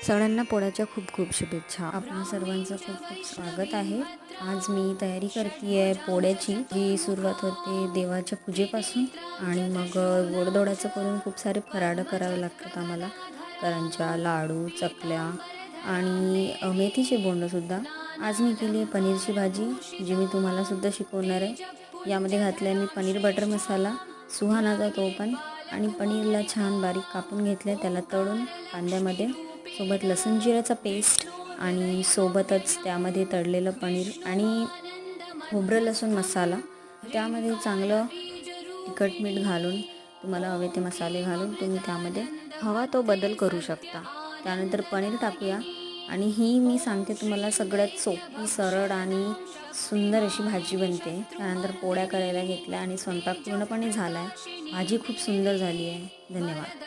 सगळ्यांना पोळ्याच्या खूप खूप शुभेच्छा. आपल्या सर्वांचं खूप खूप स्वागत आहे. आज मी तयारी करते आहे पोळ्याची, जी सुरुवात होते देवाच्या पूजेपासून आणि मग गोडधोडाचं करून खूप सारे फराळ करावे लागतात आम्हाला. करंज्या, लाडू, चकल्या आणि मेथीचे बोंडंसुद्धा. आज मी केली आहे पनीरची भाजी, जी मी तुम्हालासुद्धा शिकवणार आहे. यामध्ये घातला आहे मी पनीर बटर मसाला, सुहानाचा तो पण, आणि पनीरला छान बारीक कापून घेतलं आहे, त्याला तळून कांद्यामध्ये, सोबत लसूण जिऱ्याचा पेस्ट आणि सोबतच त्यामध्ये तळलेलं पनीर आणि खोबरं लसूण मसाला. त्यामध्ये चांगलं तिखट मीठ घालून तुम्हाला हवे ते मसाले घालून तुम्ही त्यामध्ये हवा तो बदल करू शकता. त्यानंतर पनीर टाकूया आणि ही मी सांगते तुम्हाला सगळ्यात सोपी, सरळ आणि सुंदर अशी भाजी बनते. त्यानंतर पोळ्या करायला घेतल्या आणि स्वयंपाक पूर्णपणे झाला आहे. भाजी खूप सुंदर झाली आहे. धन्यवाद.